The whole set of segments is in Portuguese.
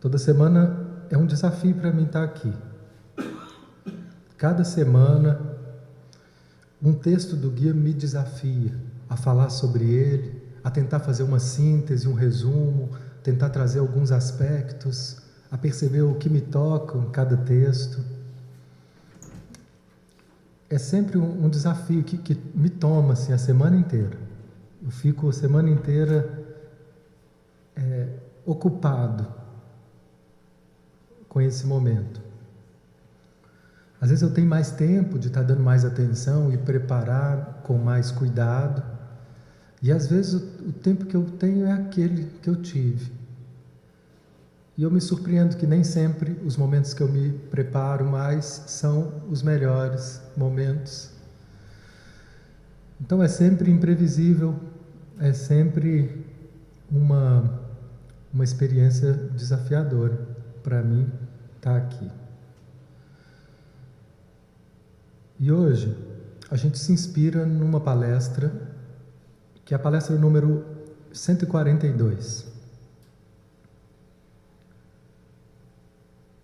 Toda semana é um desafio para mim estar aqui. Cada semana, um texto do guia me desafia a falar sobre ele, a tentar fazer uma síntese, um resumo, tentar trazer alguns aspectos, a perceber o que me toca em cada texto. É sempre um desafio que me toma assim, a semana inteira. Eu fico a semana inteira ocupado com esse momento. Às vezes eu tenho mais tempo de estar dando mais atenção e preparar com mais cuidado. E às vezes o tempo que eu tenho é aquele que eu tive. E eu me surpreendo que nem sempre os momentos que eu me preparo mais são os melhores momentos. Então é sempre imprevisível, é sempre uma experiência desafiadora para mim estar aqui. E hoje a gente se inspira numa palestra, que é a palestra número 142.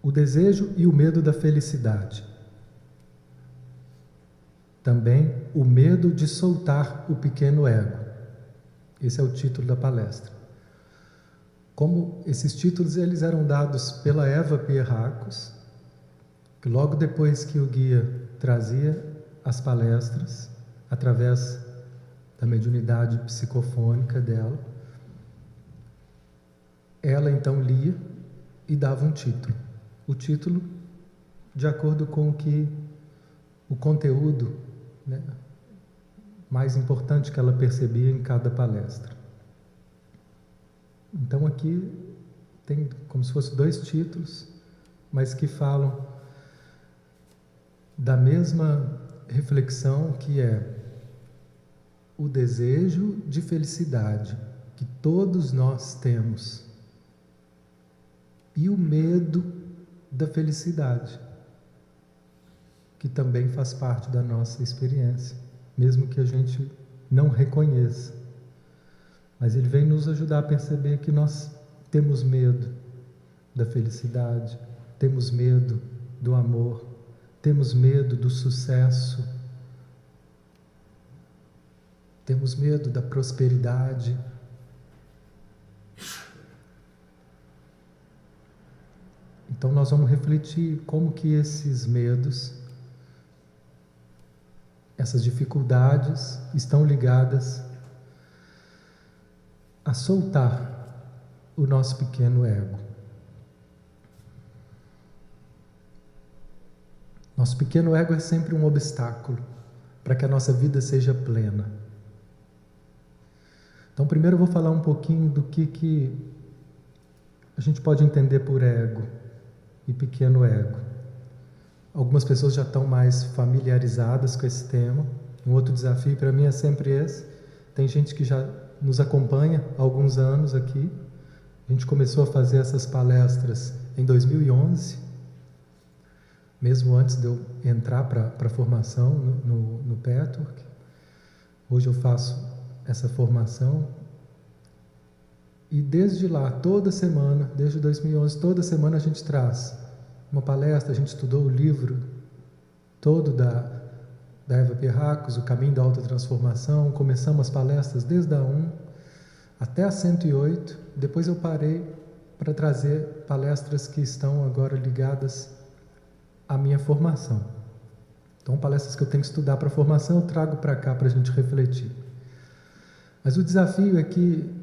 O desejo e o medo da felicidade. Também o medo de soltar o pequeno ego. Esse é o título da palestra. Como esses títulos eles eram dados pela Eva Pierrakos, que logo depois que o guia trazia as palestras, através da mediunidade psicofônica dela, ela então lia e dava um título. O título de acordo com o conteúdo, né, mais importante que ela percebia em cada palestra. Então aqui tem como se fossem 2 títulos, mas que falam da mesma reflexão, que é o desejo de felicidade que todos nós temos e o medo da felicidade, que também faz parte da nossa experiência, mesmo que a gente não reconheça. Mas ele vem nos ajudar a perceber que nós temos medo da felicidade, temos medo do amor, temos medo do sucesso, temos medo da prosperidade. Então nós vamos refletir como que esses medos, essas dificuldades estão ligadas a soltar o nosso pequeno ego. Nosso pequeno ego é sempre um obstáculo para que a nossa vida seja plena. Então primeiro eu vou falar um pouquinho do que a gente pode entender por ego e pequeno ego. Algumas pessoas já estão mais familiarizadas com esse tema. Um outro desafio para mim é sempre esse. Tem gente que já nos acompanha há alguns anos aqui. A gente começou a fazer essas palestras em 2011, mesmo antes de eu entrar para a formação no Petwork. Hoje eu faço essa formação. E desde lá, toda semana, desde 2011, toda semana a gente traz uma palestra. A gente estudou o livro todo da Eva Pierrakos, O Caminho da Autotransformação. Começamos as palestras desde a 1 até a 108. Depois eu parei para trazer palestras que estão agora ligadas à minha formação. Então, palestras que eu tenho que estudar para a formação, eu trago para cá para a gente refletir. Mas o desafio é que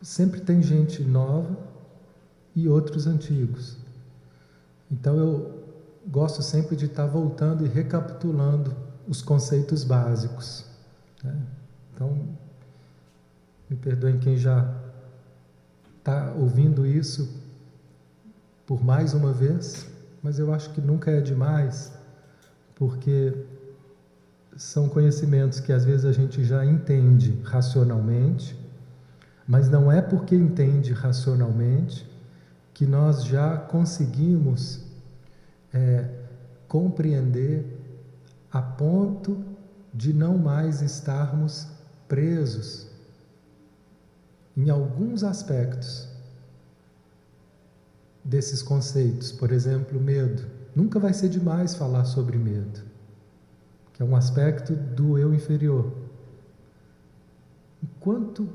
sempre tem gente nova e outros antigos. Então eu gosto sempre de estar voltando e recapitulando os conceitos básicos, né? Então, me perdoem quem já está ouvindo isso por mais uma vez, mas eu acho que nunca é demais, porque são conhecimentos que às vezes a gente já entende racionalmente, mas não é porque entende racionalmente que nós já conseguimos compreender a ponto de não mais estarmos presos em alguns aspectos desses conceitos. Por exemplo, medo. Nunca vai ser demais falar sobre medo, que é um aspecto do eu inferior. Enquanto,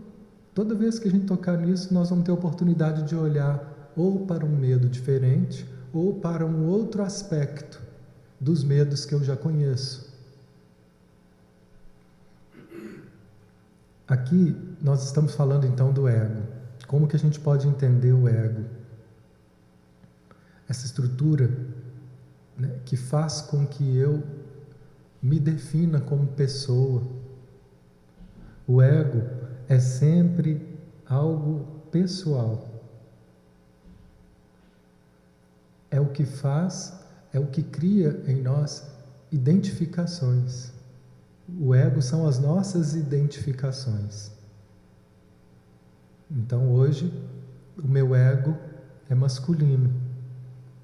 toda vez que a gente tocar nisso, nós vamos ter a oportunidade de olhar ou para um medo diferente, ou para um outro aspecto dos medos que eu já conheço. Aqui nós estamos falando então do ego. Como que a gente pode entender o ego? Essa estrutura, né, que faz com que eu me defina como pessoa. O ego é sempre algo pessoal. É o que faz, é o que cria em nós identificações. O ego são as nossas identificações. Então hoje, o meu ego é masculino,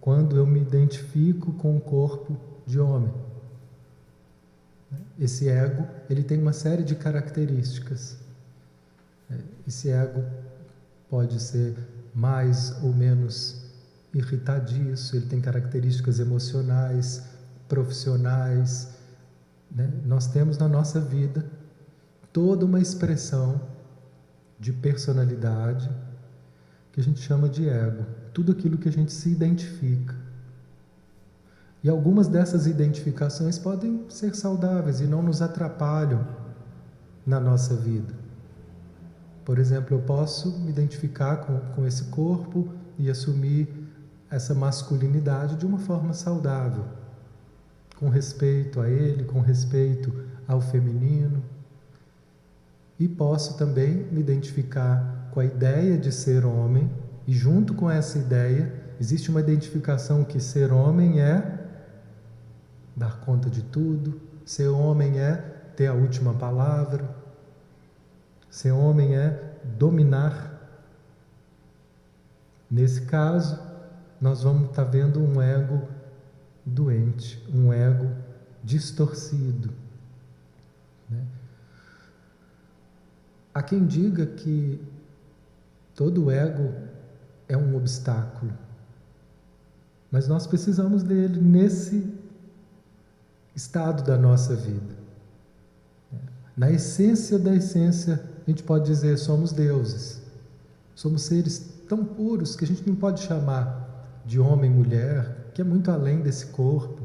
quando eu me identifico com o corpo de homem. Esse ego, ele tem uma série de características. Esse ego pode ser mais ou menos irritadiço, ele tem características emocionais, profissionais, né? Nós temos na nossa vida toda uma expressão de personalidade que a gente chama de ego, tudo aquilo que a gente se identifica. E algumas dessas identificações podem ser saudáveis e não nos atrapalham na nossa vida. Por exemplo, eu posso me identificar com esse corpo e assumir essa masculinidade de uma forma saudável, com respeito a ele, com respeito ao feminino. E posso também me identificar com a ideia de ser homem, e junto com essa ideia existe uma identificação que ser homem é dar conta de tudo, ser homem é ter a última palavra, ser homem é dominar. Nesse caso, nós vamos estar vendo um ego doente, um ego distorcido, né? Há quem diga que todo ego é um obstáculo, mas nós precisamos dele nesse estado da nossa vida. Na essência da essência, a gente pode dizer, somos deuses, somos seres tão puros que a gente não pode chamar de homem e mulher, que é muito além desse corpo.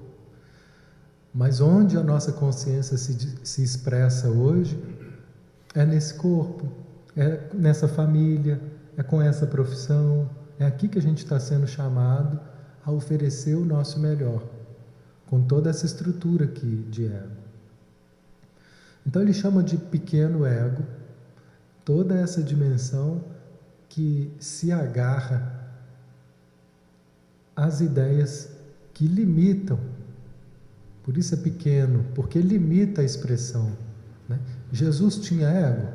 Mas onde a nossa consciência se expressa hoje é nesse corpo, é nessa família, é com essa profissão, é aqui que a gente está sendo chamado a oferecer o nosso melhor, com toda essa estrutura aqui de ego. Então ele chama de pequeno ego toda essa dimensão que se agarra às ideias que limitam. Por isso é pequeno, porque limita a expressão, né? Jesus tinha ego?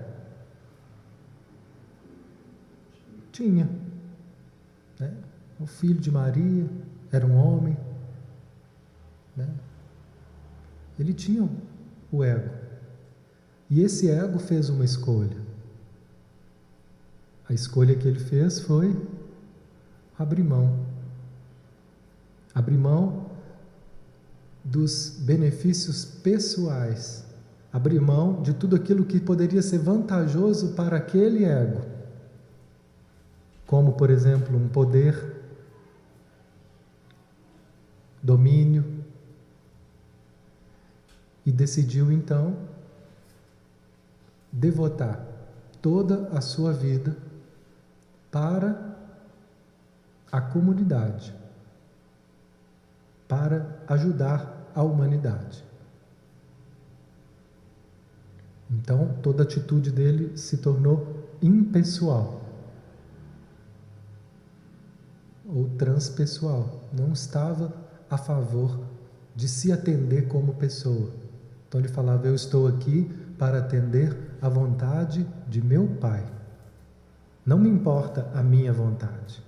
Tinha, né? O filho de Maria era um homem, né? Ele tinha o ego. E esse ego fez uma escolha. A escolha que ele fez foi abrir mão. Abrir mão dos benefícios pessoais. Abrir mão de tudo aquilo que poderia ser vantajoso para aquele ego. Como, por exemplo, um poder, domínio. E decidiu, então, devotar toda a sua vida para a comunidade, para ajudar a humanidade. Então, toda a atitude dele se tornou impessoal ou transpessoal. Não estava a favor de se atender como pessoa. Então ele falava, eu estou aqui para atender a vontade de meu Pai. Não me importa a minha vontade,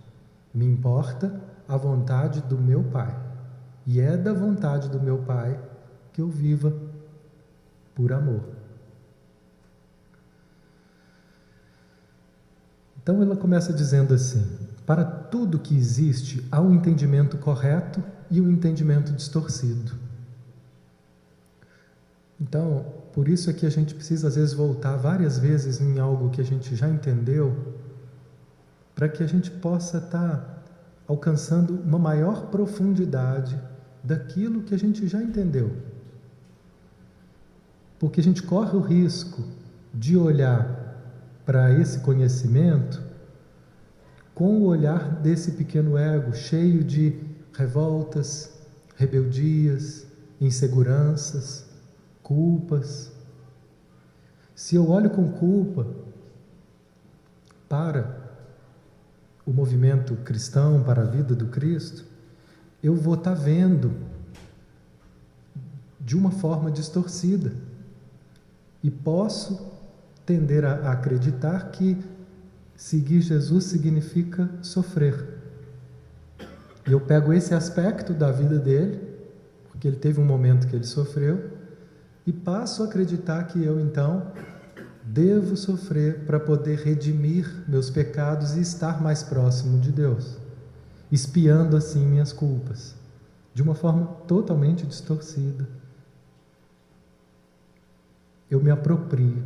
me importa a vontade do meu Pai. E é da vontade do meu Pai que eu viva por amor. Então ela começa dizendo assim, para tudo que existe, há um entendimento correto e um entendimento distorcido. Então, por isso é que a gente precisa, às vezes, voltar várias vezes em algo que a gente já entendeu, para que a gente possa estar alcançando uma maior profundidade daquilo que a gente já entendeu. Porque a gente corre o risco de olhar para esse conhecimento com o olhar desse pequeno ego, cheio de revoltas, rebeldias, inseguranças, culpas. Se eu olho com culpa para o movimento cristão, para a vida do Cristo, eu vou estar vendo de uma forma distorcida. E posso tender a acreditar que seguir Jesus significa sofrer. E eu pego esse aspecto da vida dele, porque ele teve um momento que ele sofreu, e passo a acreditar que eu, então, devo sofrer para poder redimir meus pecados e estar mais próximo de Deus, expiando assim minhas culpas, de uma forma totalmente distorcida. Eu me aproprio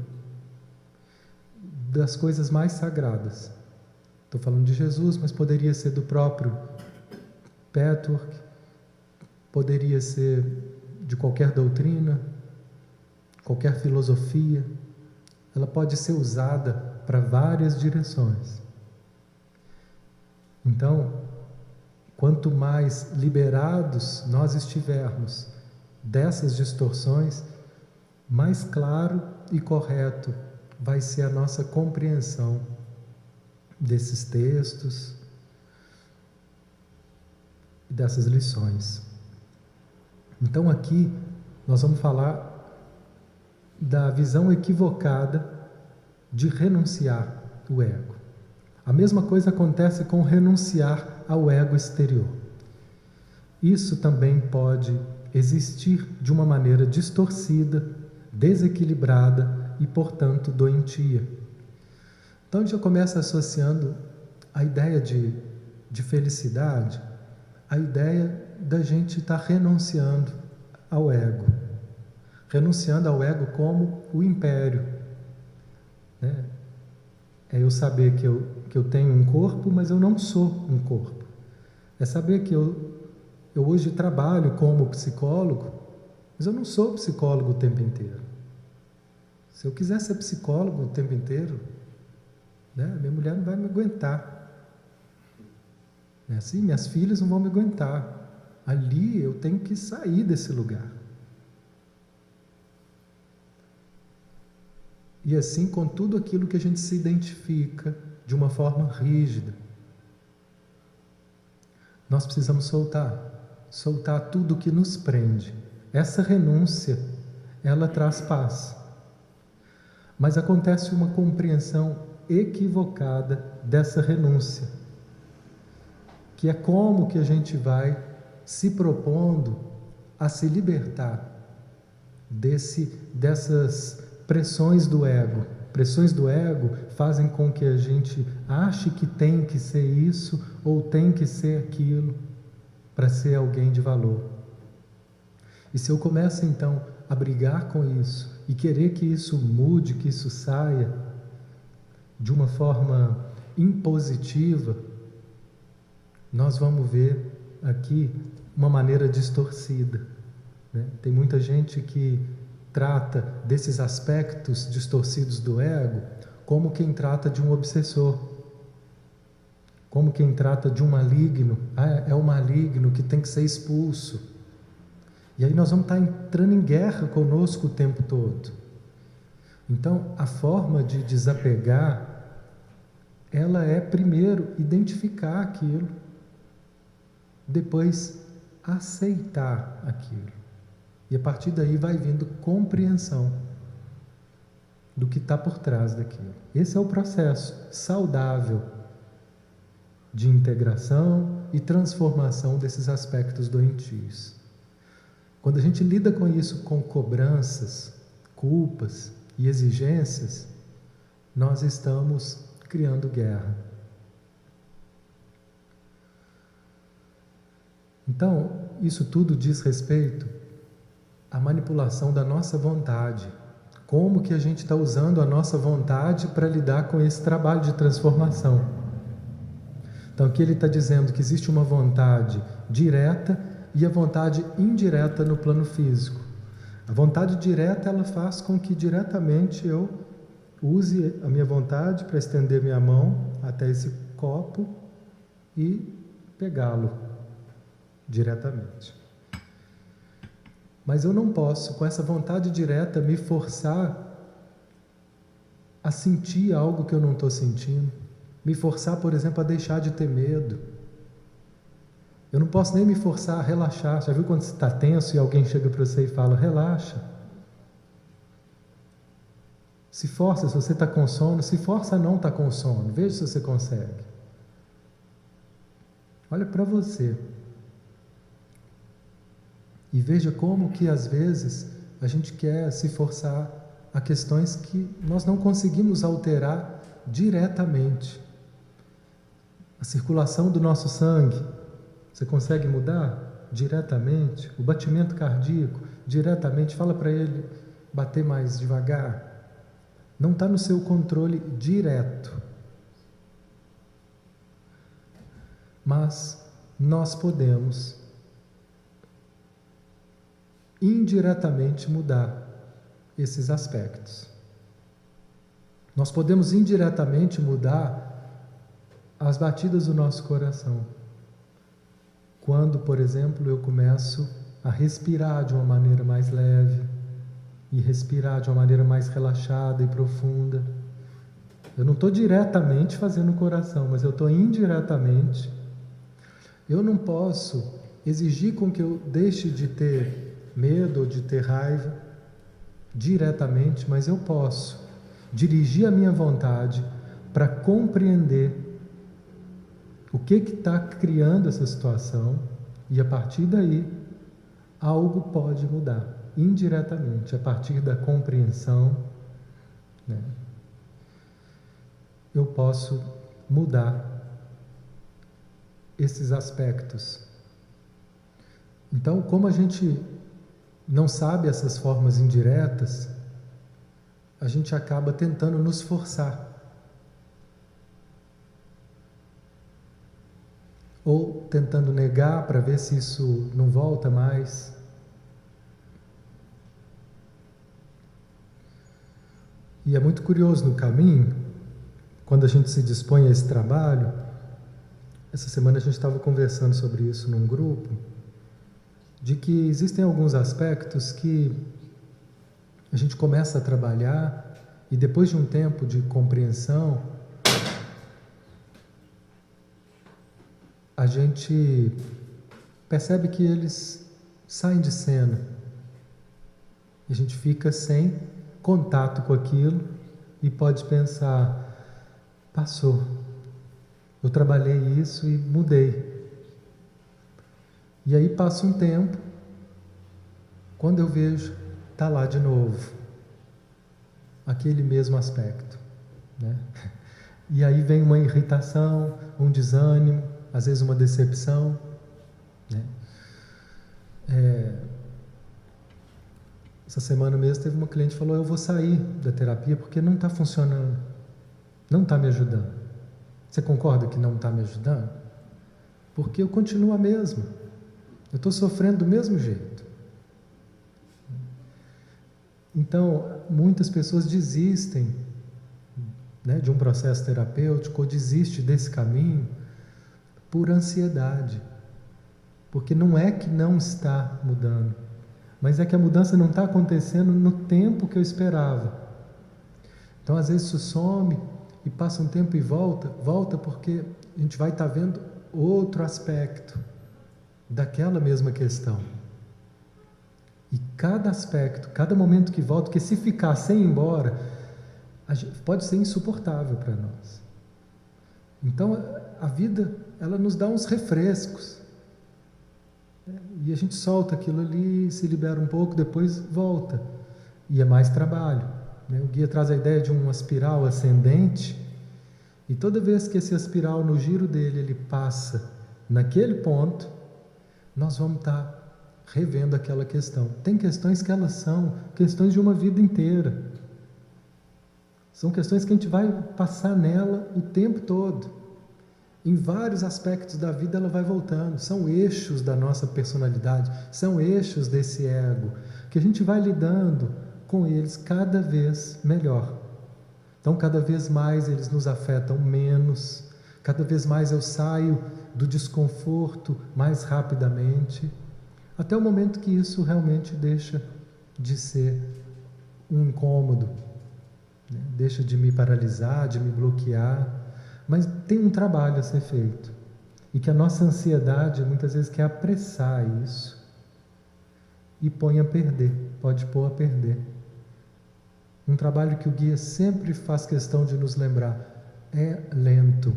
das coisas mais sagradas. Estou falando de Jesus, mas poderia ser do próprio Petworth, poderia ser de qualquer doutrina, qualquer filosofia. Ela pode ser usada para várias direções. Então, quanto mais liberados nós estivermos dessas distorções, mais claro e correto vai ser a nossa compreensão desses textos e dessas lições. Então aqui nós vamos falar da visão equivocada de renunciar o ego. A mesma coisa acontece com renunciar ao ego exterior. Isso também pode existir de uma maneira distorcida, desequilibrada e, portanto, doentia. Então a gente já começa associando a ideia de felicidade, a ideia da gente estar renunciando ao ego. Renunciando ao ego como o império. Né? É eu saber que eu tenho um corpo, mas eu não sou um corpo. É saber que eu hoje trabalho como psicólogo, mas eu não sou psicólogo o tempo inteiro. Se eu quiser ser psicólogo o tempo inteiro, né, minha mulher não vai me aguentar. É assim, minhas filhas não vão me aguentar. Ali eu tenho que sair desse lugar. E assim com tudo aquilo que a gente se identifica de uma forma rígida. Nós precisamos soltar tudo que nos prende. Essa renúncia, ela traz paz. Mas acontece uma compreensão equivocada dessa renúncia, que é como que a gente vai se propondo a se libertar dessas pressões do ego. Pressões do ego fazem com que a gente ache que tem que ser isso ou tem que ser aquilo para ser alguém de valor. E se eu começo então a brigar com isso e querer que isso mude, que isso saia de uma forma impositiva, nós vamos ver aqui uma maneira distorcida, né? Tem muita gente que trata desses aspectos distorcidos do ego como quem trata de um obsessor, como quem trata de um maligno. É o maligno que tem que ser expulso. E aí nós vamos estar entrando em guerra conosco o tempo todo. Então, a forma de desapegar, ela é primeiro identificar aquilo, depois aceitar aquilo. E a partir daí vai vindo compreensão do que está por trás daquilo. Esse é o processo saudável de integração e transformação desses aspectos doentios. Quando a gente lida com isso com cobranças, culpas e exigências, nós estamos criando guerra. Então, isso tudo diz respeito à manipulação da nossa vontade. Como que a gente está usando a nossa vontade para lidar com esse trabalho de transformação. Então, aqui ele está dizendo que existe uma vontade direta e a vontade indireta no plano físico. A vontade direta, ela faz com que diretamente eu use a minha vontade para estender minha mão até esse copo e pegá-lo diretamente. Mas eu não posso, com essa vontade direta, me forçar a sentir algo que eu não estou sentindo. Me forçar, por exemplo, a deixar de ter medo. Eu não posso nem me forçar a relaxar. Já viu quando você está tenso e alguém chega para você e fala, relaxa? Se força se você está com sono, se força a não estar com sono. Veja se você consegue. Olha para você. E veja como que às vezes a gente quer se forçar a questões que nós não conseguimos alterar diretamente. A circulação do nosso sangue, você consegue mudar diretamente? O batimento cardíaco, diretamente, fala para ele bater mais devagar. Não está no seu controle direto. Mas nós podemos indiretamente mudar esses aspectos. Nós podemos indiretamente mudar as batidas do nosso coração. Quando, por exemplo, eu começo a respirar de uma maneira mais leve e respirar de uma maneira mais relaxada e profunda. Eu não estou diretamente fazendo o coração, mas eu estou indiretamente. Eu não posso exigir com que eu deixe de ter medo ou de ter raiva diretamente, mas eu posso dirigir a minha vontade para compreender o que está criando essa situação e a partir daí algo pode mudar indiretamente, a partir da compreensão, né? Eu posso mudar esses aspectos. Então, como a gente não sabe essas formas indiretas, a gente acaba tentando nos forçar. Ou tentando negar para ver se isso não volta mais. E é muito curioso no caminho, quando a gente se dispõe a esse trabalho, essa semana a gente estava conversando sobre isso num grupo, de que existem alguns aspectos que a gente começa a trabalhar e depois de um tempo de compreensão, a gente percebe que eles saem de cena. A gente fica sem contato com aquilo e pode pensar, passou, eu trabalhei isso e mudei. E aí passa um tempo, quando eu vejo, está lá de novo, aquele mesmo aspecto, né? E aí vem uma irritação, um desânimo, às vezes uma decepção, né? Essa semana mesmo teve uma cliente que falou, eu vou sair da terapia porque não está funcionando, não está me ajudando. Você concorda que não está me ajudando? Porque eu continuo a mesma. Eu estou sofrendo do mesmo jeito. Então, muitas pessoas desistem, né, de um processo terapêutico ou desistem desse caminho por ansiedade. Porque não é que não está mudando, mas é que a mudança não está acontecendo no tempo que eu esperava. Então, às vezes, isso some e passa um tempo e volta porque a gente vai estar vendo outro aspecto daquela mesma questão. E cada aspecto, cada momento que volta, porque se ficar sem ir embora, pode ser insuportável para nós. Então, a vida, ela nos dá uns refrescos. E a gente solta aquilo ali, se libera um pouco, depois volta. E é mais trabalho, né? O guia traz a ideia de uma espiral ascendente, e toda vez que esse espiral, no giro dele, ele passa naquele ponto, nós vamos estar revendo aquela questão. Tem questões que elas são questões de uma vida inteira. São questões que a gente vai passar nela o tempo todo. Em vários aspectos da vida ela vai voltando. São eixos da nossa personalidade, são eixos desse ego, que a gente vai lidando com eles cada vez melhor. Então, cada vez mais eles nos afetam menos, cada vez mais eu saio do desconforto mais rapidamente, até o momento que isso realmente deixa de ser um incômodo, né? Deixa de me paralisar, de me bloquear, mas tem um trabalho a ser feito, e que a nossa ansiedade muitas vezes quer apressar isso e põe a perder, pode pôr a perder. Um trabalho que o guia sempre faz questão de nos lembrar, é lento.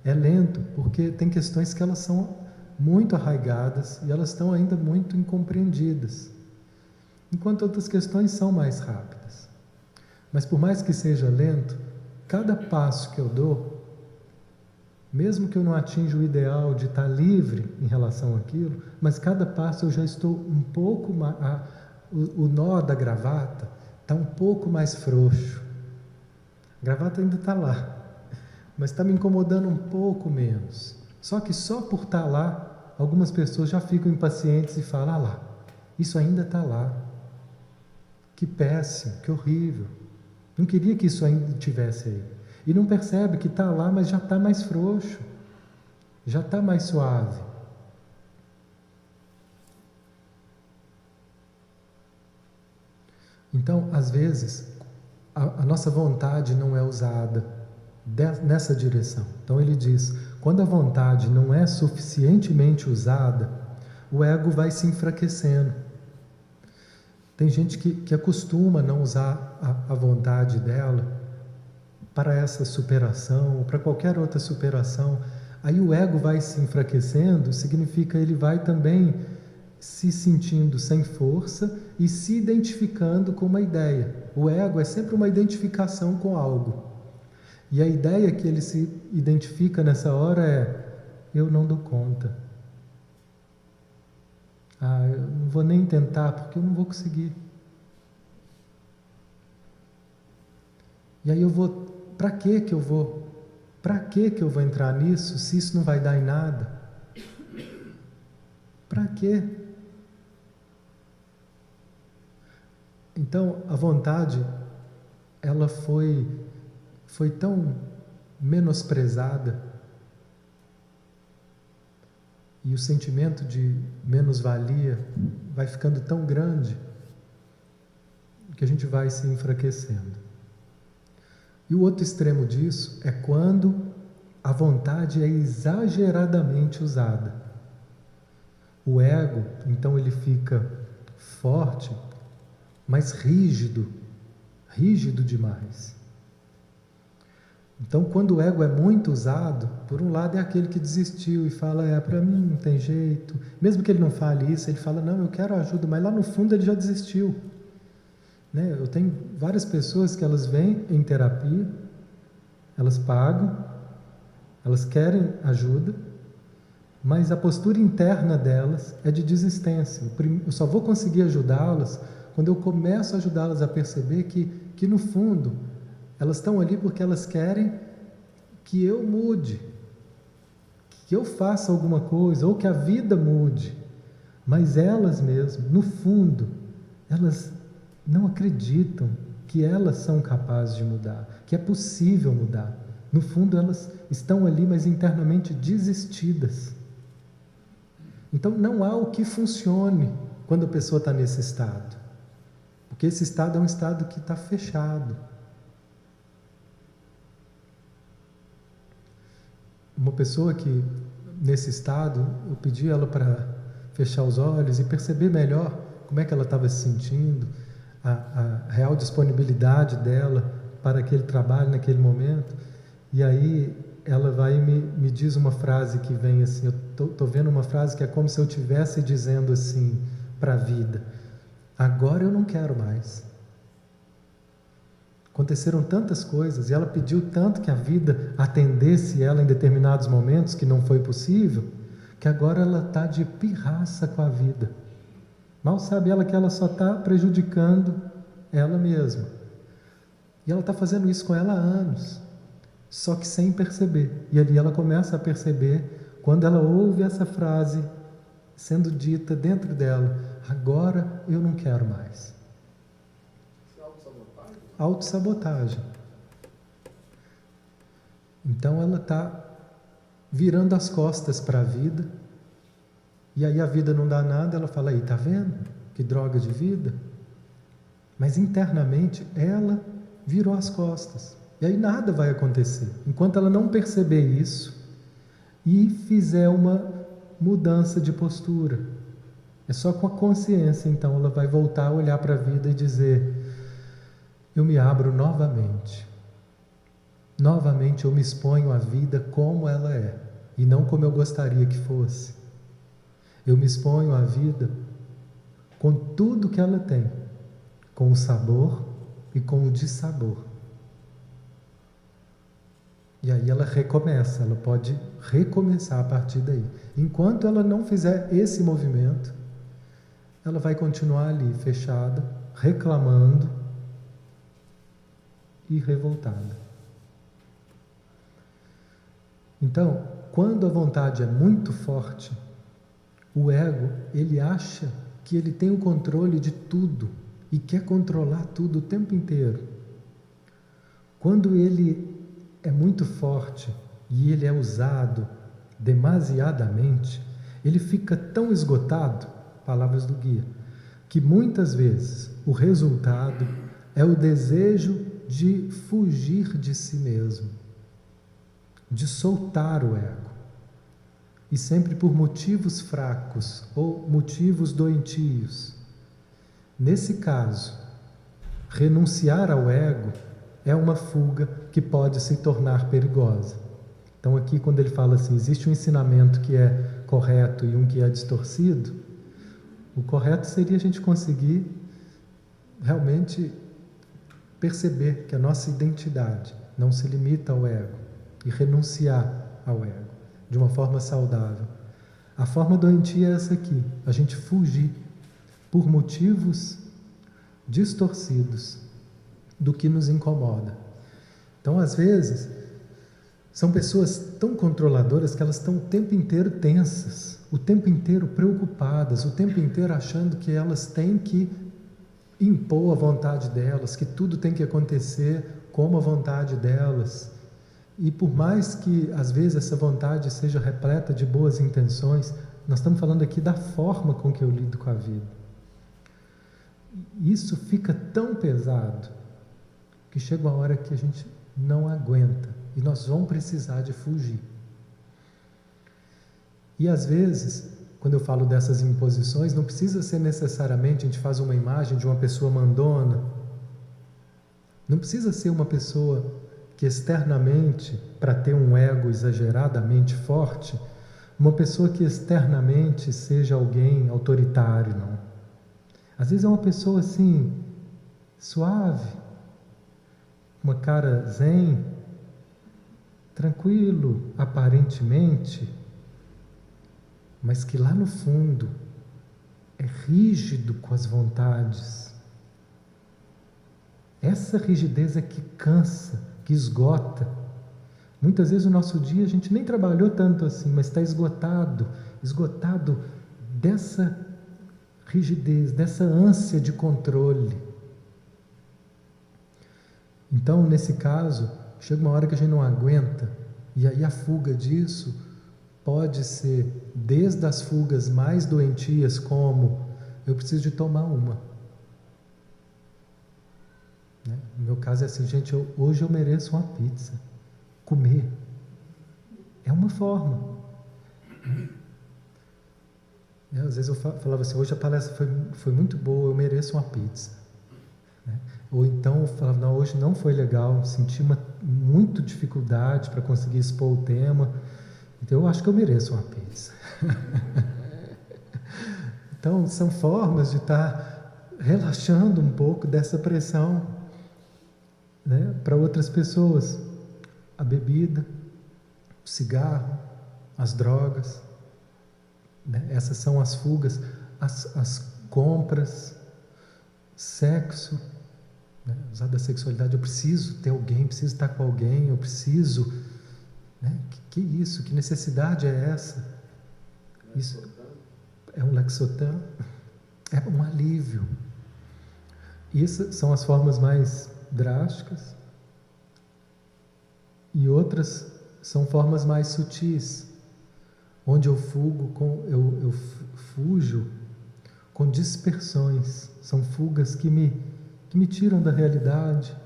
É lento porque tem questões que elas são muito arraigadas e elas estão ainda muito incompreendidas, enquanto outras questões são mais rápidas. Mas por mais que seja lento, cada passo que eu dou, mesmo que eu não atinja o ideal de estar livre em relação àquilo, mas cada passo eu já estou um pouco mais, o nó da gravata está um pouco mais frouxo. A gravata ainda está lá, mas está me incomodando um pouco menos. Só que só por estar lá, algumas pessoas já ficam impacientes e falam, lá, isso ainda está lá. Que péssimo, que horrível. Não queria que isso ainda estivesse aí. E não percebe que está lá, mas já está mais frouxo, já está mais suave. Então, às vezes, a nossa vontade não é usada nessa direção. Então ele diz, quando a vontade não é suficientemente usada, o ego vai se enfraquecendo. Tem gente que acostuma não usar a vontade dela para essa superação, para qualquer outra superação. Aí o ego vai se enfraquecendo, significa ele vai também se sentindo sem força e se identificando com uma ideia. O ego é sempre uma identificação com algo. E a ideia que ele se identifica nessa hora é, eu não dou conta. Eu não vou nem tentar porque eu não vou conseguir. E aí eu vou, para que eu vou entrar nisso se isso não vai dar em nada? Para quê? Então, a vontade, ela foi tão menosprezada, e o sentimento de menos-valia vai ficando tão grande que a gente vai se enfraquecendo. E o outro extremo disso é quando a vontade é exageradamente usada. O ego, então, ele fica forte, mas rígido demais. Então, quando o ego é muito usado, por um lado é aquele que desistiu e fala, para mim não tem jeito. Mesmo que ele não fale isso, ele fala, não, eu quero ajuda, mas lá no fundo ele já desistiu. Né? Eu tenho várias pessoas que elas vêm em terapia, elas pagam, elas querem ajuda, mas a postura interna delas é de desistência. Eu só vou conseguir ajudá-las quando eu começo a ajudá-las a perceber que no fundo elas estão ali porque elas querem que eu mude, que eu faça alguma coisa, ou que a vida mude. Mas elas mesmas, no fundo, elas não acreditam que elas são capazes de mudar, que é possível mudar. No fundo, elas estão ali, mas internamente desistidas. Então, não há o que funcione quando a pessoa está nesse estado. Porque esse estado é um estado que está fechado. Uma pessoa que, nesse estado, eu pedi ela para fechar os olhos e perceber melhor como é que ela estava se sentindo, a real disponibilidade dela para aquele trabalho naquele momento. E aí ela vai e me diz uma frase que vem assim, eu estou vendo uma frase que é como se eu estivesse dizendo assim para a vida, agora eu não quero mais. Aconteceram tantas coisas e ela pediu tanto que a vida atendesse ela em determinados momentos que não foi possível, que agora ela está de pirraça com a vida. Mal sabe ela que ela só está prejudicando ela mesma. E ela está fazendo isso com ela há anos, só que sem perceber. E ali ela começa a perceber, quando ela ouve essa frase sendo dita dentro dela: agora eu não quero mais. Isso é autossabotagem? Autossabotagem. Então ela está virando as costas para a vida, e aí a vida não dá nada, ela fala: aí, tá vendo? Que droga de vida. Mas internamente ela virou as costas. E aí nada vai acontecer. Enquanto ela não perceber isso e fizer uma mudança de postura. É só com a consciência, então, ela vai voltar a olhar para a vida e dizer: eu me abro novamente. Novamente eu me exponho à vida como ela é, e não como eu gostaria que fosse. Eu me exponho à vida com tudo que ela tem, com o sabor e com o dissabor. E aí ela recomeça, ela pode recomeçar a partir daí. Enquanto ela não fizer esse movimento, ela vai continuar ali, fechada, reclamando e revoltada. Então, quando a vontade é muito forte, o ego, ele acha que ele tem o controle de tudo e quer controlar tudo o tempo inteiro. Quando ele é muito forte e ele é usado demasiadamente, ele fica tão esgotado, palavras do guia, que muitas vezes o resultado é o desejo de fugir de si mesmo, de soltar o ego. E sempre por motivos fracos ou motivos doentios. Nesse caso, renunciar ao ego é uma fuga que pode se tornar perigosa. Então aqui quando ele fala assim, existe um ensinamento que é correto e um que é distorcido, o correto seria a gente conseguir realmente perceber que a nossa identidade não se limita ao ego e renunciar ao ego de uma forma saudável. A forma doentia é essa aqui, a gente fugir por motivos distorcidos do que nos incomoda. Então, às vezes, são pessoas tão controladoras que elas estão o tempo inteiro tensas, o tempo inteiro preocupadas, o tempo inteiro achando que elas têm que impor a vontade delas, que tudo tem que acontecer como a vontade delas. E por mais que, às vezes, essa vontade seja repleta de boas intenções, nós estamos falando aqui da forma com que eu lido com a vida. Isso fica tão pesado que chega uma hora que a gente não aguenta e nós vamos precisar de fugir. E às vezes, quando eu falo dessas imposições, não precisa ser necessariamente a gente faz uma imagem de uma pessoa mandona. Não precisa ser uma pessoa que externamente, para ter um ego exageradamente forte, uma pessoa que externamente seja alguém autoritário, não. Às vezes é uma pessoa assim, suave, uma cara zen, tranquilo, aparentemente, mas que lá no fundo é rígido com as vontades. Essa rigidez é que cansa, que esgota. Muitas vezes no nosso dia a gente nem trabalhou tanto assim, mas está esgotado dessa rigidez, dessa ânsia de controle. Então, nesse caso, chega uma hora que a gente não aguenta, e aí a fuga disso pode ser desde as fugas mais doentias, como eu preciso de tomar uma. No meu caso é assim, gente, hoje eu mereço uma pizza. Comer é uma forma. Às vezes eu falava assim, hoje a palestra foi muito boa, eu mereço uma pizza. Ou então eu falava, não, hoje não foi legal, senti muita dificuldade para conseguir expor o tema, então eu acho que eu mereço uma pizza. Então são formas de estar relaxando um pouco dessa pressão, né, para outras pessoas. A bebida, o cigarro, as drogas. né? Essas são as fugas, as compras, sexo, né? Usar da sexualidade, eu preciso ter alguém, preciso estar com alguém, eu preciso, né? Que isso? Que necessidade é essa? Isso é um lexotan, é um alívio. Isso são as formas mais drásticas, e outras são formas mais sutis, onde eu fujo com dispersões. São fugas que me tiram da realidade,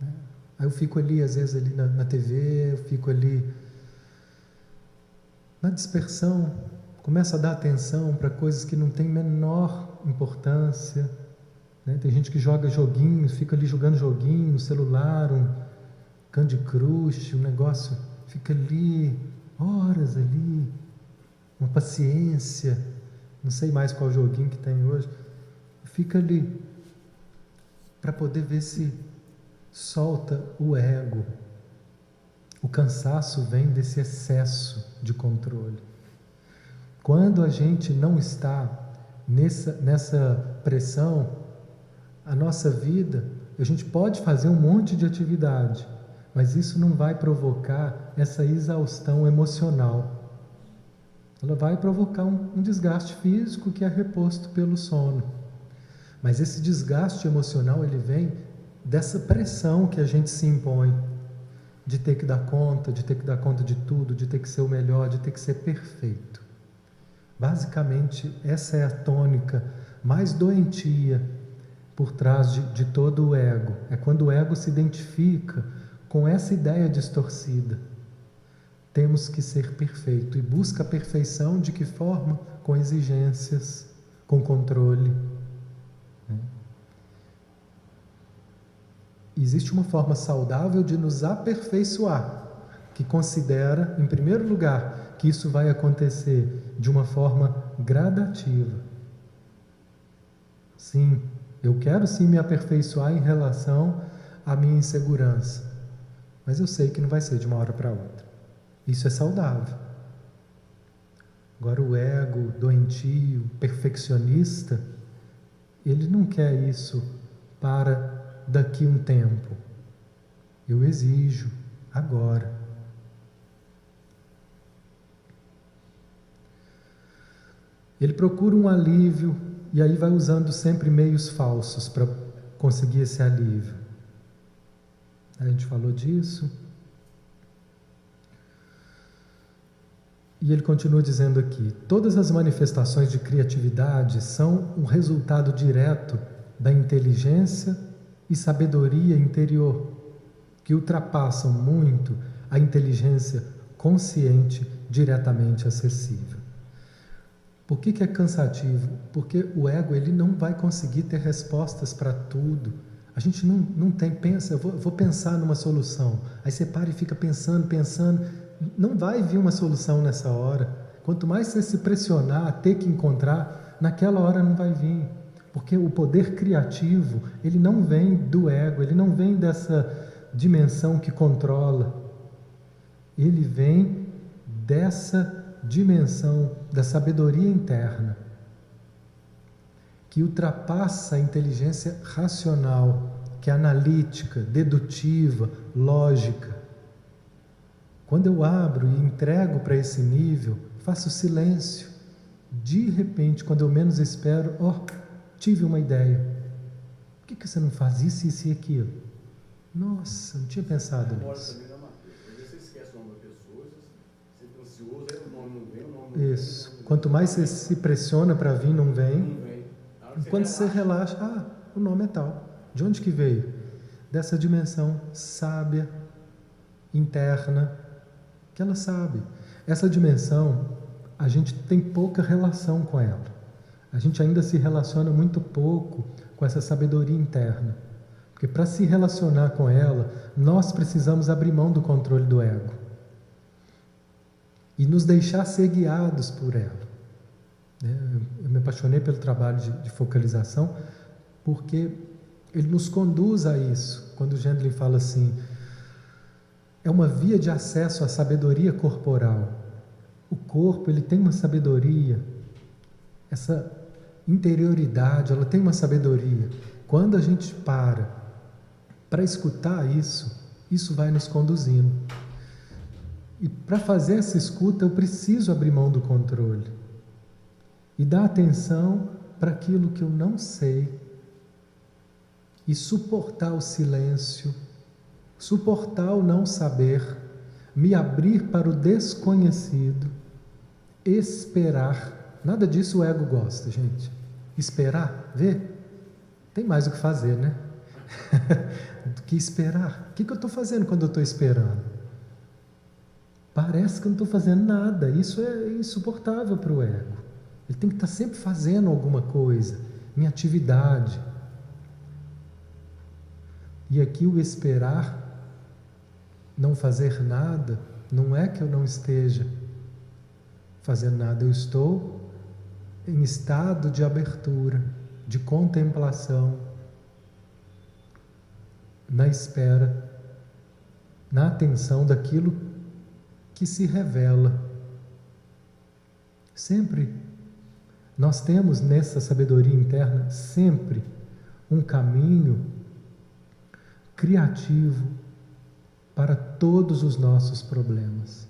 né? Aí eu fico ali, às vezes, ali na TV, eu fico ali na dispersão, começo a dar atenção para coisas que não têm menor importância, né? Tem gente que joga joguinhos, fica ali jogando joguinho no celular, um Candy Crush, um negócio, fica ali, horas ali, uma paciência, não sei mais qual joguinho que tem hoje, fica ali, para poder ver se solta o ego. O cansaço vem desse excesso de controle. Quando a gente não está nessa pressão, a nossa vida, a gente pode fazer um monte de atividade, mas isso não vai provocar essa exaustão emocional. Ela vai provocar um desgaste físico que é reposto pelo sono. Mas esse desgaste emocional, ele vem dessa pressão que a gente se impõe, de ter que dar conta de tudo, de ter que ser o melhor, de ter que ser perfeito. Basicamente, essa é a tônica mais doentia por trás de todo o ego. É quando o ego se identifica com essa ideia distorcida. Temos que ser perfeito. E busca a perfeição de que forma? Com exigências, com controle. Existe uma forma saudável de nos aperfeiçoar, que considera, em primeiro lugar, que isso vai acontecer de uma forma gradativa. Sim, eu quero sim me aperfeiçoar em relação à minha insegurança, mas eu sei que não vai ser de uma hora para outra. Isso é saudável. Agora o ego doentio, perfeccionista, ele não quer isso para daqui um tempo. Eu exijo agora. Ele procura um alívio e aí vai usando sempre meios falsos para conseguir esse alívio. A gente falou disso. E ele continua dizendo aqui: todas as manifestações de criatividade são um resultado direto da inteligência e sabedoria interior, que ultrapassam muito a inteligência consciente diretamente acessível. Por que é cansativo? Porque o ego, ele não vai conseguir ter respostas para tudo. A gente não tem, pensa, eu vou pensar numa solução. Aí você para e fica pensando, não vai vir uma solução nessa hora. Quanto mais você se pressionar a ter que encontrar, naquela hora não vai vir. Porque o poder criativo, ele não vem do ego, ele não vem dessa dimensão que controla. Ele vem dessa dimensão da sabedoria interna, que ultrapassa a inteligência racional, que é analítica, dedutiva, lógica. Quando eu abro e entrego para esse nível, faço silêncio. De repente, quando eu menos espero, tive uma ideia. Por que você não faz isso, isso e aquilo? Nossa, não tinha pensado nisso. Você esquece o nome da pessoa, você fica ansioso, aí o nome não vem, Isso. Quanto mais você se pressiona para vir, não vem. Quando você relaxa, o nome é tal. De onde que veio? Dessa dimensão sábia, interna, que ela sabe. Essa dimensão, a gente tem pouca relação com ela. A gente ainda se relaciona muito pouco com essa sabedoria interna. Porque para se relacionar com ela, nós precisamos abrir mão do controle do ego. E nos deixar ser guiados por ela. Eu me apaixonei pelo trabalho de focalização, porque ele nos conduz a isso. Quando o Gendlin fala assim, é uma via de acesso à sabedoria corporal. O corpo, ele tem uma sabedoria, essa interioridade, ela tem uma sabedoria. Quando a gente para escutar isso, isso vai nos conduzindo. E para fazer essa escuta, eu preciso abrir mão do controle e dar atenção para aquilo que eu não sei e suportar o silêncio, suportar o não saber, me abrir para o desconhecido, esperar. Nada disso o ego gosta, gente. Esperar, ver, tem mais o que fazer, né? Do que esperar. O que eu estou fazendo quando eu estou esperando? Parece que eu não estou fazendo nada. Isso é insuportável para o ego. Ele tem que estar sempre fazendo alguma coisa, minha atividade. E aqui o esperar, não fazer nada, não é que eu não esteja fazendo nada, eu estou em estado de abertura, de contemplação, na espera, na atenção daquilo que se revela. Sempre nós temos nessa sabedoria interna sempre um caminho criativo para todos os nossos problemas.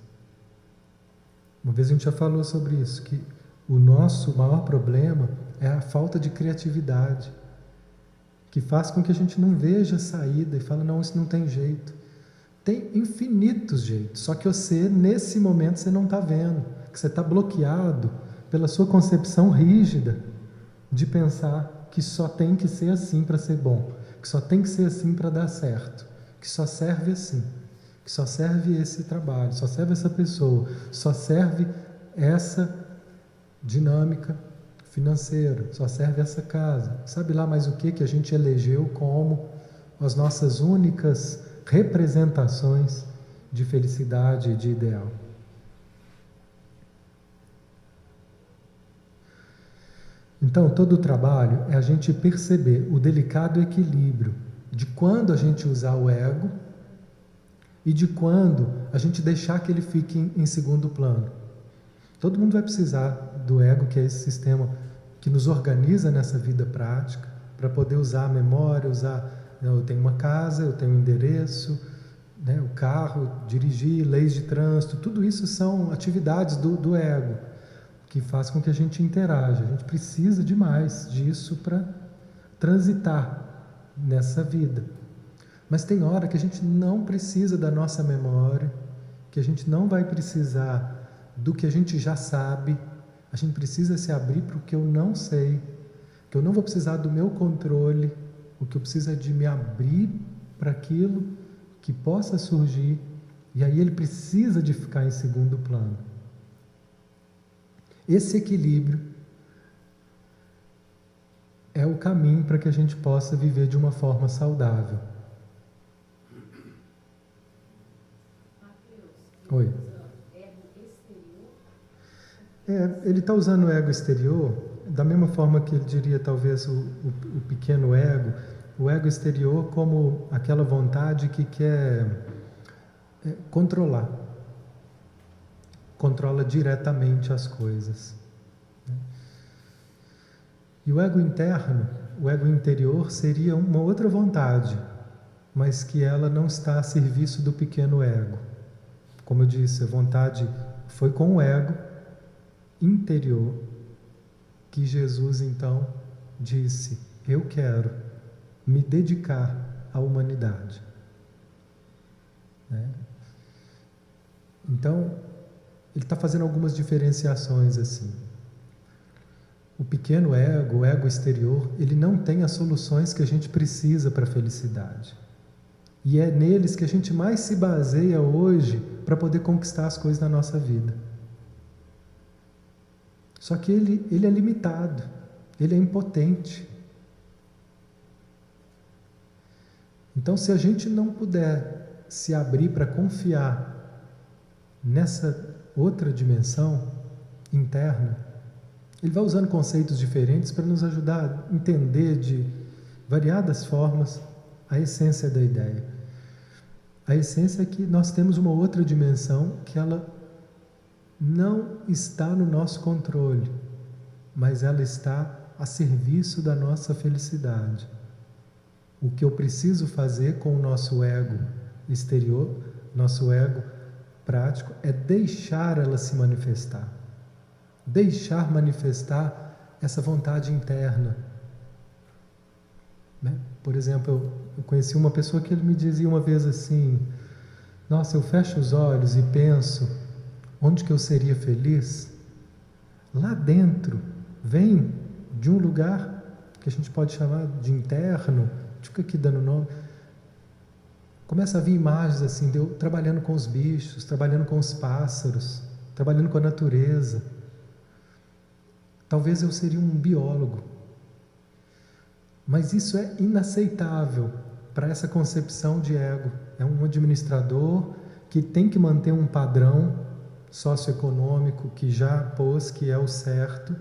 Uma vez a gente já falou sobre isso, que o nosso maior problema é a falta de criatividade, que faz com que a gente não veja saída e fala, não, isso não tem jeito. Tem infinitos jeitos, só que você, nesse momento, você não está vendo, que você está bloqueado pela sua concepção rígida de pensar que só tem que ser assim para ser bom, que só tem que ser assim para dar certo, que só serve assim, que só serve esse trabalho, só serve essa pessoa, só serve essa dinâmica financeira, só serve essa casa. Sabe lá mais o que a gente elegeu como as nossas únicas representações de felicidade e de ideal. Então, todo o trabalho é a gente perceber o delicado equilíbrio de quando a gente usar o ego e de quando a gente deixar que ele fique em segundo plano. Todo mundo vai precisar do ego, que é esse sistema que nos organiza nessa vida prática, para poder usar a memória, eu tenho uma casa, eu tenho um endereço, né, o carro, dirigir, leis de trânsito, tudo isso são atividades do ego, que faz com que a gente interaja. A gente precisa demais disso para transitar nessa vida. Mas tem hora que a gente não precisa da nossa memória, que a gente não vai precisar do que a gente já sabe, a gente precisa se abrir para o que eu não sei, que eu não vou precisar do meu controle, o que eu preciso é de me abrir para aquilo que possa surgir, e aí ele precisa de ficar em segundo plano. Esse equilíbrio é o caminho para que a gente possa viver de uma forma saudável. Oi. Ele está usando o ego exterior, da mesma forma que ele diria talvez o pequeno ego, o ego exterior como aquela vontade que quer controla diretamente as coisas. E o ego interno, o ego interior, seria uma outra vontade, mas que ela não está a serviço do pequeno ego. Como eu disse, a vontade foi com o ego interior que Jesus então disse: eu quero me dedicar à humanidade. Então, ele está fazendo algumas diferenciações assim. O pequeno ego, o ego exterior, ele não tem as soluções que a gente precisa para a felicidade. E é neles que a gente mais se baseia hoje para poder conquistar as coisas na nossa vida. Só que ele é limitado, ele é impotente. Então, se a gente não puder se abrir para confiar nessa outra dimensão interna, ele vai usando conceitos diferentes para nos ajudar a entender de variadas formas a essência da ideia. A essência é que nós temos uma outra dimensão que ela não está no nosso controle, mas ela está a serviço da nossa felicidade. O que eu preciso fazer com o nosso ego exterior, nosso ego prático, é deixar ela se manifestar. Deixar manifestar essa vontade interna. Né? Por exemplo, eu conheci uma pessoa que ele me dizia uma vez assim: nossa, eu fecho os olhos e penso onde que eu seria feliz. Lá dentro vem de um lugar que a gente pode chamar de interno, fica aqui dando nome, começa a vir imagens assim, de eu trabalhando com os bichos, trabalhando com os pássaros, trabalhando com a natureza. Talvez eu seria um biólogo, mas isso é inaceitável para essa concepção de ego. É um administrador que tem que manter um padrão socioeconômico que já pôs que é o certo.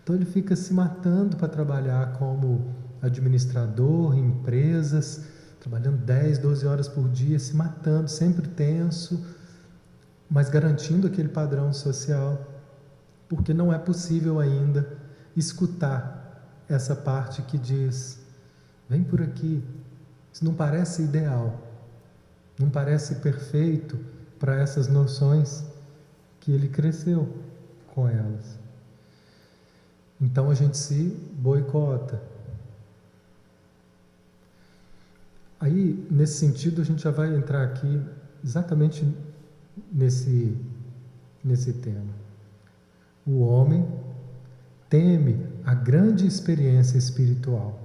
Então ele fica se matando para trabalhar como administrador em empresas, trabalhando 10, 12 horas por dia, se matando, sempre tenso, mas garantindo aquele padrão social, porque não é possível ainda escutar essa parte que diz: vem por aqui. Isso não parece ideal, não parece perfeito para essas noções que ele cresceu com elas. Então a gente se boicota. Aí, nesse sentido, a gente já vai entrar aqui exatamente nesse tema. O homem teme a grande experiência espiritual.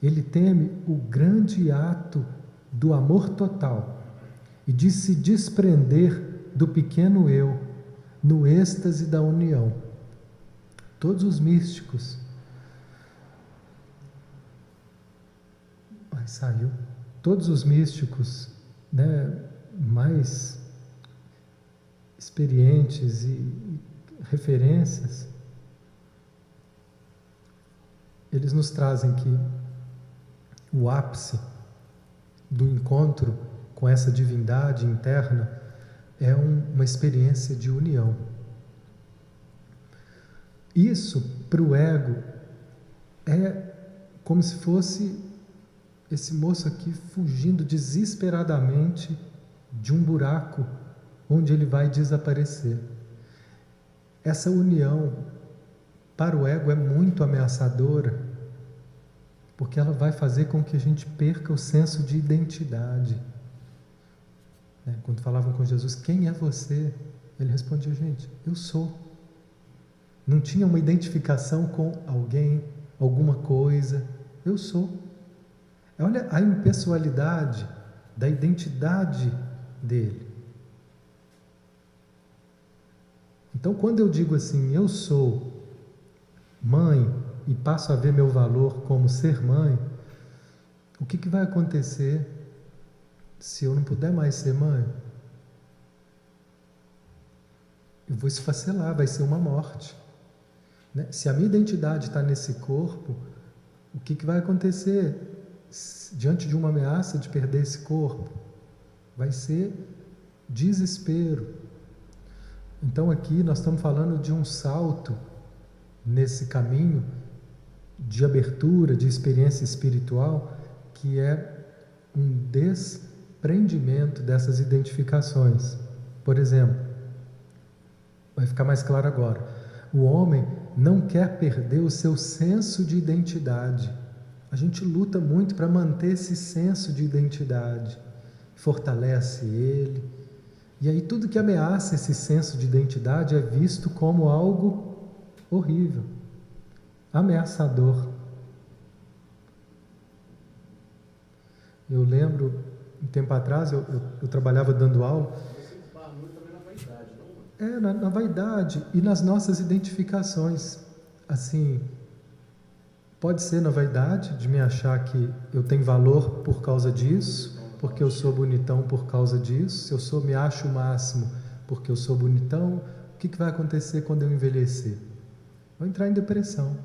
Ele teme o grande ato do amor total e de se desprender do pequeno eu no êxtase da união. Todos os místicos. Saiu. Todos os místicos, né, mais experientes e referências, eles nos trazem que o ápice do encontro com essa divindade interna é uma experiência de união. Isso, para o ego, é como se fosse esse moço aqui fugindo desesperadamente de um buraco onde ele vai desaparecer. Essa união, para o ego, é muito ameaçadora, porque ela vai fazer com que a gente perca o senso de identidade. Quando falavam com Jesus: quem é você? Ele respondia: gente, eu sou. Não tinha uma identificação com alguém, alguma coisa. Eu sou. Olha a impessoalidade da identidade dele. Então, quando eu digo assim: eu sou mãe e passo a ver meu valor como ser mãe, o que vai acontecer se eu não puder mais ser mãe? Eu vou esfacelar, vai ser uma morte. Se a minha identidade está nesse corpo, o que vai acontecer diante de uma ameaça de perder esse corpo? Vai ser desespero. Então aqui nós estamos falando de um salto nesse caminho de abertura, de experiência espiritual, que é um desprendimento dessas identificações. Por exemplo, vai ficar mais claro agora, o homem não quer perder o seu senso de identidade. A gente luta muito para manter esse senso de identidade, fortalece ele, e aí tudo que ameaça esse senso de identidade é visto como algo horrível, ameaçador. Eu lembro, um tempo atrás, eu trabalhava dando aula. Você fala muito também na vaidade, não? Na vaidade e nas nossas identificações. Assim, pode ser na vaidade, de me achar que eu tenho valor por causa disso, porque eu sou bonitão por causa disso. Se eu me acho o máximo porque eu sou bonitão, o que vai acontecer quando eu envelhecer? Vou entrar em depressão.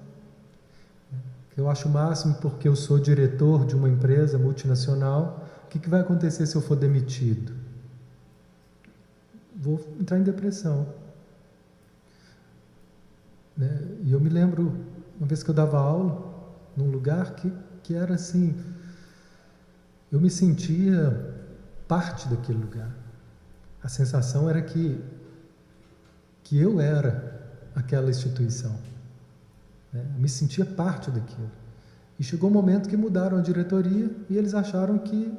Eu acho o máximo porque eu sou diretor de uma empresa multinacional, o que vai acontecer se eu for demitido? Vou entrar em depressão. né? E eu me lembro, uma vez que eu dava aula, num lugar que era assim, eu me sentia parte daquele lugar. A sensação era que eu era aquela instituição, né? Eu me sentia parte daquilo. E chegou um momento que mudaram a diretoria e eles acharam que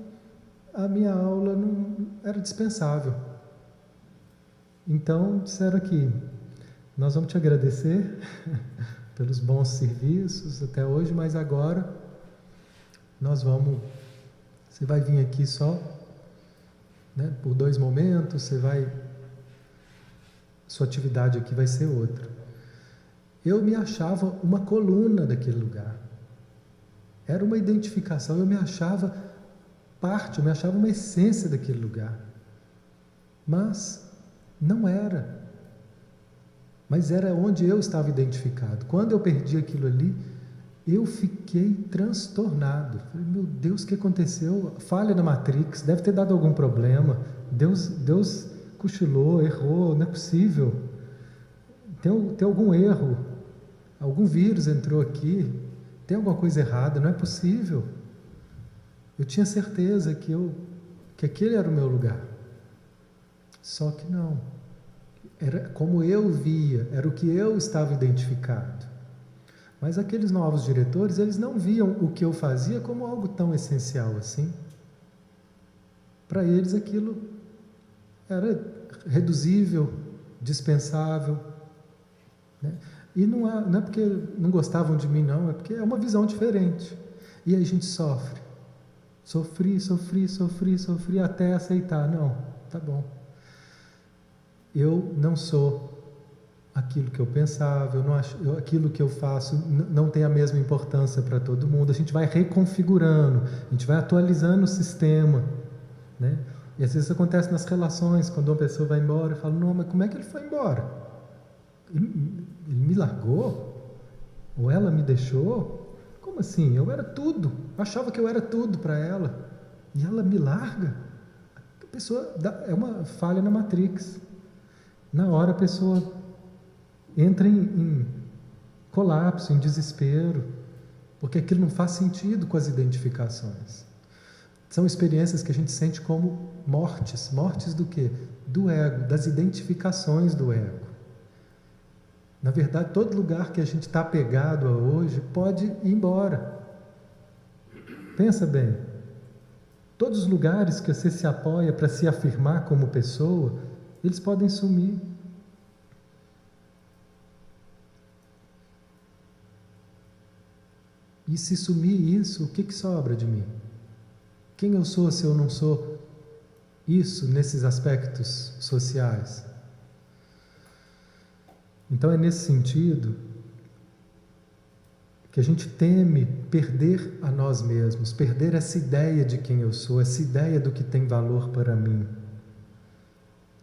a minha aula não era dispensável. Então disseram que nós vamos te agradecer pelos bons serviços até hoje, mas agora você vai vir aqui só, né, por 2 momentos, sua atividade aqui vai ser outra. Eu me achava uma coluna daquele lugar. Era uma identificação, eu me achava parte, eu me achava uma essência daquele lugar. Mas não era. Mas era onde eu estava identificado. Quando eu perdi aquilo ali, eu fiquei transtornado. Falei, meu Deus, o que aconteceu? Falha na Matrix, deve ter dado algum problema. Deus cochilou, errou, não é possível. Tem algum erro, algum vírus entrou aqui, tem alguma coisa errada, não é possível. Eu tinha certeza que aquele era o meu lugar. Só que não. Era como eu via, era o que eu estava identificado. Mas aqueles novos diretores, eles não viam o que eu fazia como algo tão essencial assim. Para eles aquilo era reduzível, dispensável, né? E não é porque não gostavam de mim, não, é porque é uma visão diferente. E aí a gente sofre. Sofri até aceitar. Não, tá bom. Eu não sou aquilo que eu pensava, aquilo que eu faço não tem a mesma importância para todo mundo. A gente vai reconfigurando, a gente vai atualizando o sistema, né? E às vezes acontece nas relações, quando uma pessoa vai embora, eu falo, não, mas como é que ele foi embora? Ele me largou? Ou ela me deixou? Como assim? Eu era tudo, eu achava que eu era tudo para ela, e ela me larga? A pessoa é uma falha na Matrix. Na hora a pessoa entra em colapso, em desespero, porque aquilo não faz sentido com as identificações. São experiências que a gente sente como mortes. Mortes do quê? Do ego, das identificações do ego. Na verdade, todo lugar que a gente está apegado a hoje pode ir embora. Pensa bem. Todos os lugares que você se apoia para se afirmar como pessoa, eles podem sumir. E se sumir isso, o que sobra de mim? Quem eu sou se eu não sou isso nesses aspectos sociais? Então é nesse sentido que a gente teme perder a nós mesmos, perder essa ideia de quem eu sou, essa ideia do que tem valor para mim.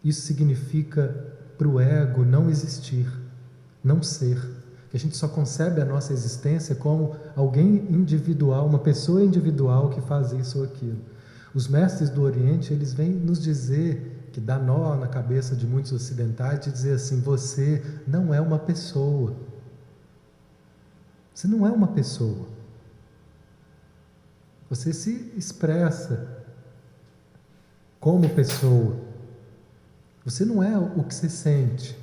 Isso significa para o ego não existir, não ser. Que a gente só concebe a nossa existência como alguém individual, uma pessoa individual que faz isso ou aquilo. Os mestres do Oriente, eles vêm nos dizer, que dá nó na cabeça de muitos ocidentais, de dizer assim, você não é uma pessoa. Você não é uma pessoa. Você se expressa como pessoa. Você não é o que você sente.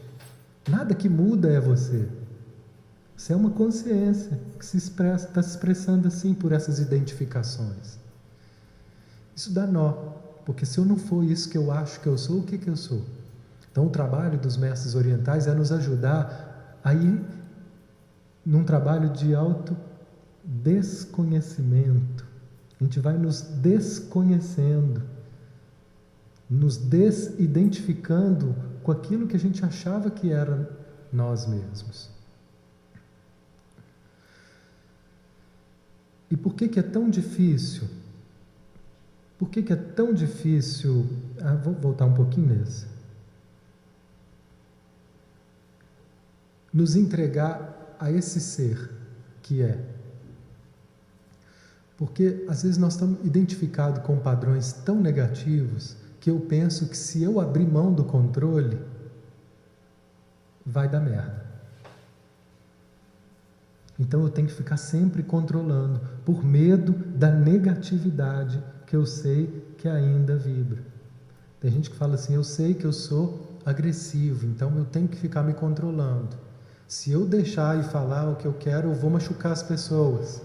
Nada que muda é você. Você é uma consciência que se expressa, está se expressando assim por essas identificações. Isso dá nó, porque se eu não for isso que eu acho que eu sou, o que eu sou? Então o trabalho dos mestres orientais é nos ajudar a ir num trabalho de autodesconhecimento. A gente vai nos desconhecendo, nos desidentificando com aquilo que a gente achava que era nós mesmos. E por que é tão difícil? Por que é tão difícil? Vou voltar um pouquinho nesse. Nos entregar a esse ser que é. Porque às vezes nós estamos identificados com padrões tão negativos que eu penso que se eu abrir mão do controle, vai dar merda. Então eu tenho que ficar sempre controlando, por medo da negatividade que eu sei que ainda vibra. Tem gente que fala assim, eu sei que eu sou agressivo, então eu tenho que ficar me controlando. Se eu deixar e falar o que eu quero, eu vou machucar as pessoas.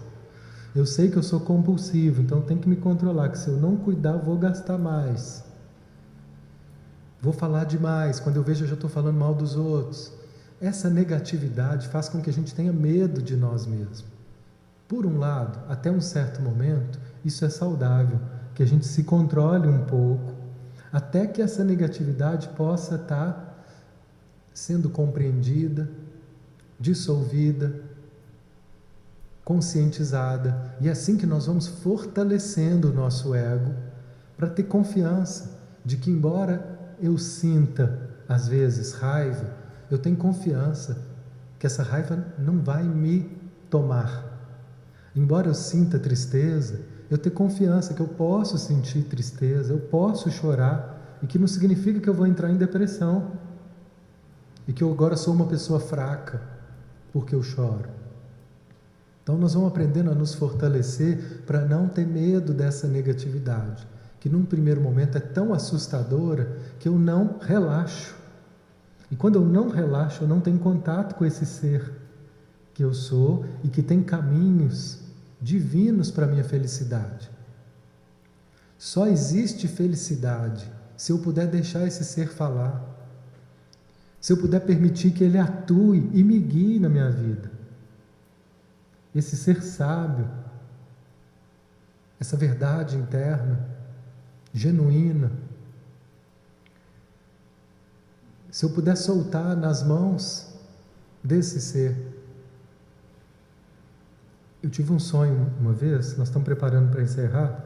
Eu sei que eu sou compulsivo, então eu tenho que me controlar, que se eu não cuidar, eu vou gastar mais. Vou falar demais, quando eu vejo eu já estou falando mal dos outros. Essa negatividade faz com que a gente tenha medo de nós mesmos. Por um lado, até um certo momento, isso é saudável, que a gente se controle um pouco, até que essa negatividade possa estar sendo compreendida, dissolvida, conscientizada. E é assim que nós vamos fortalecendo o nosso ego para ter confiança de que, embora eu sinta, às vezes, raiva, eu tenho confiança que essa raiva não vai me tomar. Embora eu sinta tristeza, eu tenho confiança que eu posso sentir tristeza, eu posso chorar, e que não significa que eu vou entrar em depressão, e que eu agora sou uma pessoa fraca porque eu choro. Então nós vamos aprendendo a nos fortalecer para não ter medo dessa negatividade, que num primeiro momento é tão assustadora que eu não relaxo. E quando eu não relaxo, eu não tenho contato com esse ser que eu sou e que tem caminhos divinos para a minha felicidade. Só existe felicidade se eu puder deixar esse ser falar, se eu puder permitir que ele atue e me guie na minha vida. Esse ser sábio, essa verdade interna, genuína, se eu puder soltar nas mãos desse ser. Eu tive um sonho uma vez, nós estamos preparando para encerrar,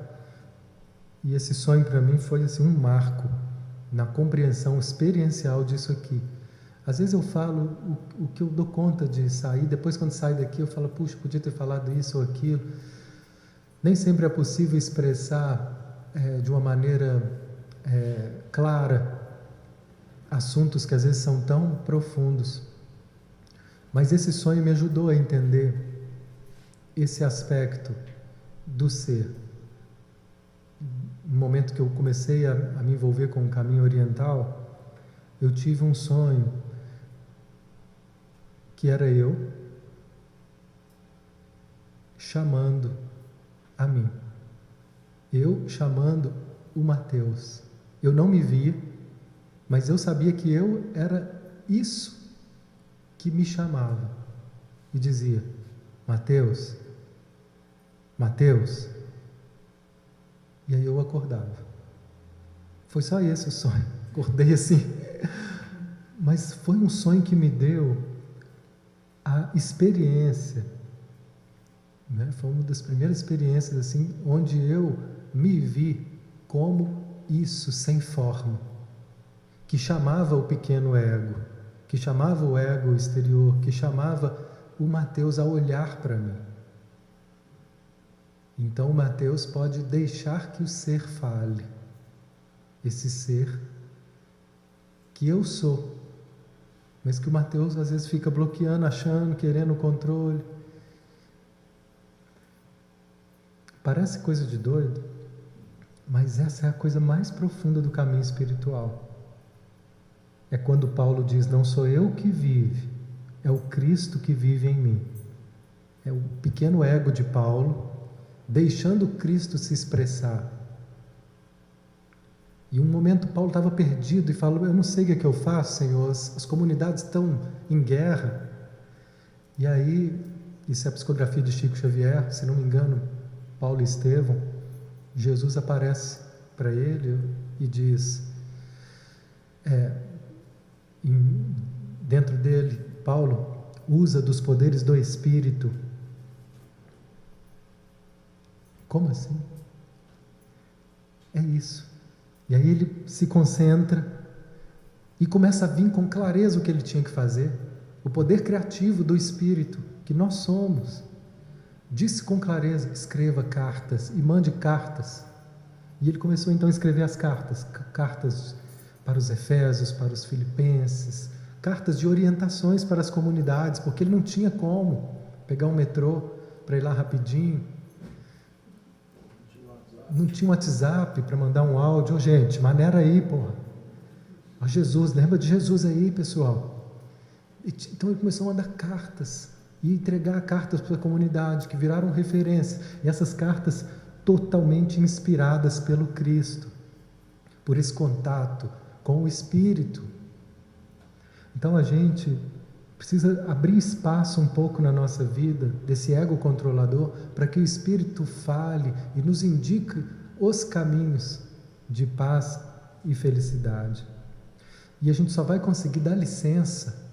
e esse sonho para mim foi assim, um marco na compreensão experiencial disso aqui. Às vezes eu falo o que eu dou conta de sair, depois quando saio daqui eu falo, puxa, podia ter falado isso ou aquilo. Nem sempre é possível expressar de uma maneira clara assuntos que às vezes são tão profundos. Mas esse sonho me ajudou a entender esse aspecto do ser. No momento que eu comecei a me envolver com o caminho oriental, eu tive um sonho que era eu chamando a mim. Eu chamando o Mateus. Eu não me via, mas eu sabia que eu era isso que me chamava. E dizia, Mateus, Mateus. E aí eu acordava. Foi só esse o sonho. Acordei assim. Mas foi um sonho que me deu a experiência, né? Foi uma das primeiras experiências assim, onde eu me vi como isso sem forma, que chamava o pequeno ego, que chamava o ego exterior, que chamava o Mateus a olhar para mim. Então o Mateus pode deixar que o ser fale, esse ser que eu sou, mas que o Mateus às vezes fica bloqueando, achando, querendo o controle. Parece coisa de doido, mas essa é a coisa mais profunda do caminho espiritual. É quando Paulo diz, não sou eu que vive, é o Cristo que vive em mim. É o pequeno ego de Paulo, deixando Cristo se expressar. E um momento Paulo estava perdido e falou, eu não sei o que eu faço, Senhor, as comunidades estão em guerra. E aí, isso é a psicografia de Chico Xavier, se não me engano, Paulo e Estevão, Jesus aparece para ele e diz, dentro dele, Paulo usa dos poderes do Espírito. Como assim? É isso. E aí ele se concentra e começa a vir com clareza o que ele tinha que fazer. O poder criativo do Espírito, que nós somos. Disse com clareza, escreva cartas e mande cartas. E ele começou então a escrever as cartas. Cartas para os Efésios, para os Filipenses. Cartas de orientações para as comunidades, porque ele não tinha como pegar um metrô para ir lá rapidinho. Não tinha um WhatsApp para mandar um áudio. Ô, gente, maneira aí, porra. Ó, Jesus, lembra de Jesus aí, pessoal. Então ele começou a mandar cartas e entregar cartas para a comunidade, que viraram referência. E essas cartas totalmente inspiradas pelo Cristo, por esse contato com o Espírito. Então a gente precisa abrir espaço um pouco na nossa vida, desse ego controlador, para que o Espírito fale e nos indique os caminhos de paz e felicidade. E a gente só vai conseguir dar licença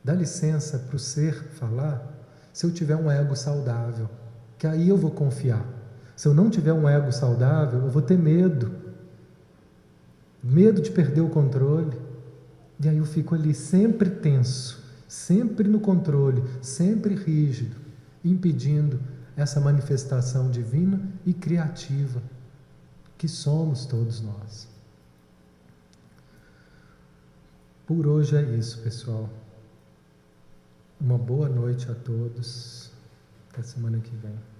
para o ser falar, se eu tiver um ego saudável, que aí eu vou confiar. Se eu não tiver um ego saudável, eu vou ter medo de perder o controle, e aí eu fico ali sempre tenso, sempre no controle, sempre rígido, impedindo essa manifestação divina e criativa que somos todos nós. Por hoje é isso, pessoal. Uma boa noite a todos. Até semana que vem.